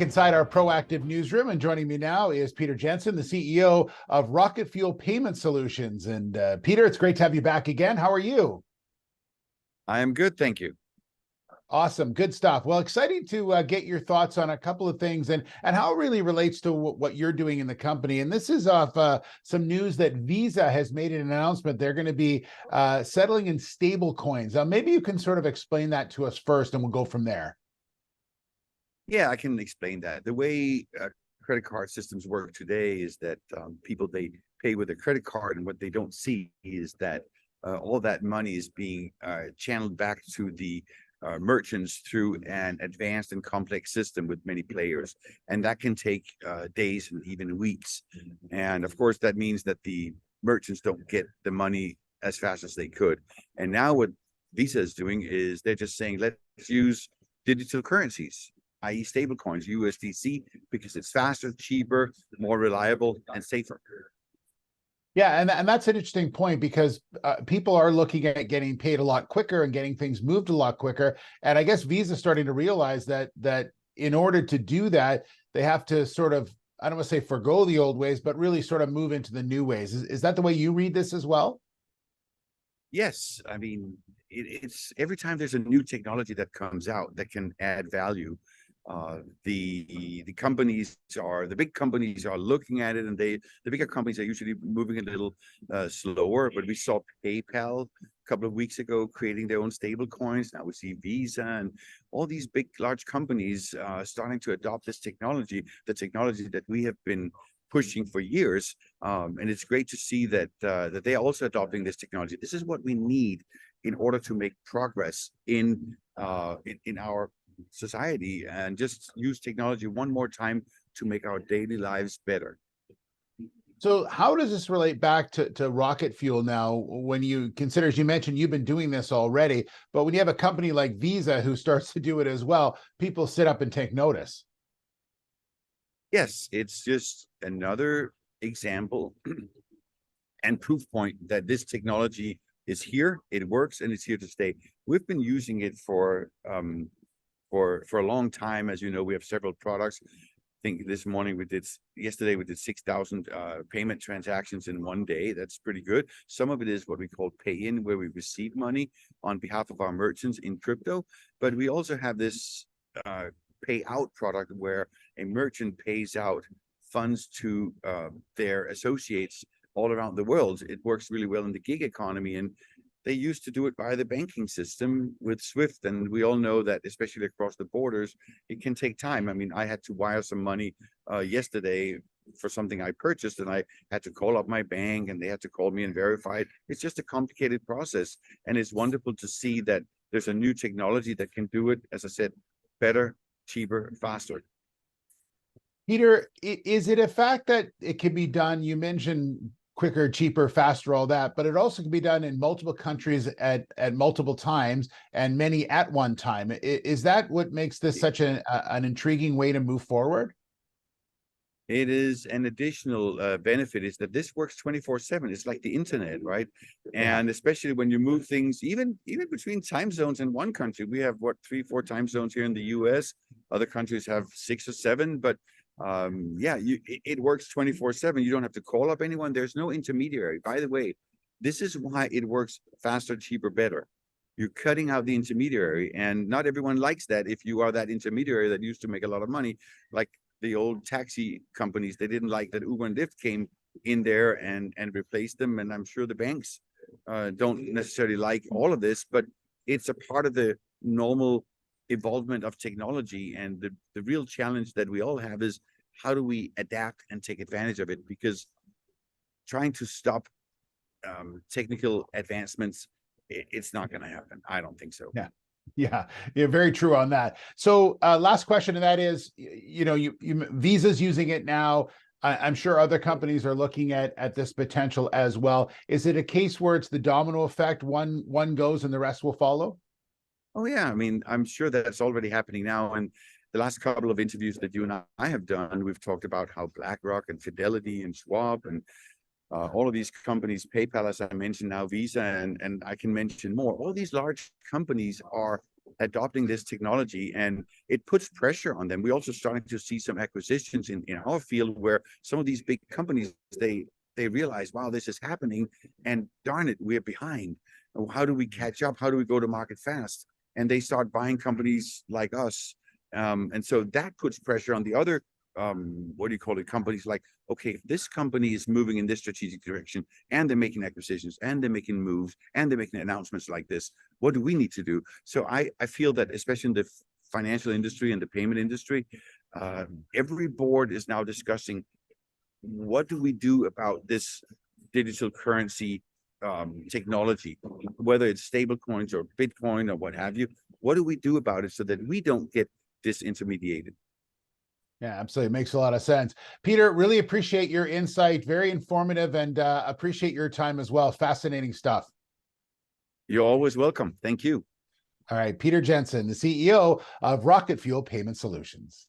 Inside our proactive newsroom, and joining me now is Peter Jensen, the CEO of RocketFuel Payment Solutions. And Peter, it's great to have you back again. How are you? I am good, thank you. Awesome, good stuff. Well, exciting to get your thoughts on a couple of things and how it really relates to what you're doing in the company. And this is off some news that Visa has made an announcement. They're going to be settling in stablecoins. Maybe you can sort of explain that to us first, and we'll go from there. Yeah, I can explain that. The way credit card systems work today is that people, they pay with a credit card, and what they don't see is that all that money is being channeled back to the merchants through an advanced and complex system with many players. And that can take days and even weeks. And of course, that means that the merchants don't get the money as fast as they could. And now what Visa is doing is they're just saying, let's use digital currencies, i.e. stablecoins, USDC, because it's faster, cheaper, more reliable, and safer. Yeah, and that's an interesting point, because people are looking at getting paid a lot quicker and getting things moved a lot quicker. And I guess Visa's starting to realize that in order to do that, they have to sort of, I don't want to say forgo the old ways, but really sort of move into the new ways. Is that the way you read this as well? Yes, I mean, it's every time there's a new technology that comes out that can add value, the big companies are looking at it, and the bigger companies are usually moving a little slower. But we saw PayPal a couple of weeks ago creating their own stable coins. Now we see Visa and all these big large companies starting to adopt this technology, the technology that we have been pushing for years. And it's great to see that that they are also adopting this technology. This is what we need in order to make progress in our society, and just use technology one more time to make our daily lives better. So how does this relate back to RocketFuel now, when you consider, as you mentioned, you've been doing this already, but when you have a company like Visa who starts to do it as well, people sit up and take notice? Yes, it's just another example and proof point that this technology is here, it works, and it's here to stay. We've been using it for a long time. As you know, we have several products. I think yesterday we did 6,000 payment transactions in one day. That's pretty good. Some of it is what we call pay-in, where we receive money on behalf of our merchants in crypto. But we also have this payout product where a merchant pays out funds to their associates all around the world. It works really well in the gig economy, and they used to do it by the banking system with SWIFT. And we all know that, especially across the borders, it can take time. I mean, I had to wire some money yesterday for something I purchased, and I had to call up my bank, and they had to call me and verify it. It's just a complicated process. And it's wonderful to see that there's a new technology that can do it, as I said, better, cheaper, faster. Peter, is it a fact that it can be done? You mentioned quicker, cheaper, faster, all that, but it also can be done in multiple countries at multiple times, and many at one time. Is that what makes this such an intriguing way to move forward? It is an additional benefit, is that this works 24/7. It's like the internet, right? And especially when you move things, even between time zones in one country. We have, what, 3-4 time zones here in the US. Other countries have 6 or 7, but yeah, it works 24/7. You don't have to call up anyone. There's no intermediary. By the way, this is why it works faster, cheaper, better. You're cutting out the intermediary, and not everyone likes that. If you are that intermediary that used to make a lot of money, like the old taxi companies, they didn't like that Uber and Lyft came in there and replaced them. And I'm sure the banks don't necessarily like all of this, but it's a part of the normal evolvement of technology. And the real challenge that we all have is, how do we adapt and take advantage of it? Because trying to stop technical advancements, it's not going to happen. I don't think so. Yeah, very true on that. So last question, and that is, Visa's using it now. I'm sure other companies are looking at this potential as well. Is it a case where it's the domino effect? One goes and the rest will follow? Oh yeah, I mean, I'm sure that's already happening now. And the last couple of interviews that you and I have done, we've talked about how BlackRock and Fidelity and Schwab and all of these companies, PayPal, as I mentioned, now Visa, and I can mention more. All these large companies are adopting this technology, and it puts pressure on them. We're also starting to see some acquisitions in our field where some of these big companies, they realize, wow, this is happening, and darn it, we're behind. How do we catch up? How do we go to market fast? And they start buying companies like us. And so that puts pressure on the other, what do you call it, companies like, okay, if this company is moving in this strategic direction and they're making acquisitions and they're making moves and they're making announcements like this, what do we need to do? So I feel that especially in the financial industry and the payment industry, every board is now discussing, what do we do about this digital currency technology, whether it's stable coins or Bitcoin or what have you? What do we do about it so that we don't get disintermediated? Yeah, absolutely. It makes a lot of sense. Peter, really appreciate your insight. Very informative, and appreciate your time as well. Fascinating stuff. You're always welcome. Thank you. All right, Peter Jensen, the CEO of Rocket Fuel Payment Solutions.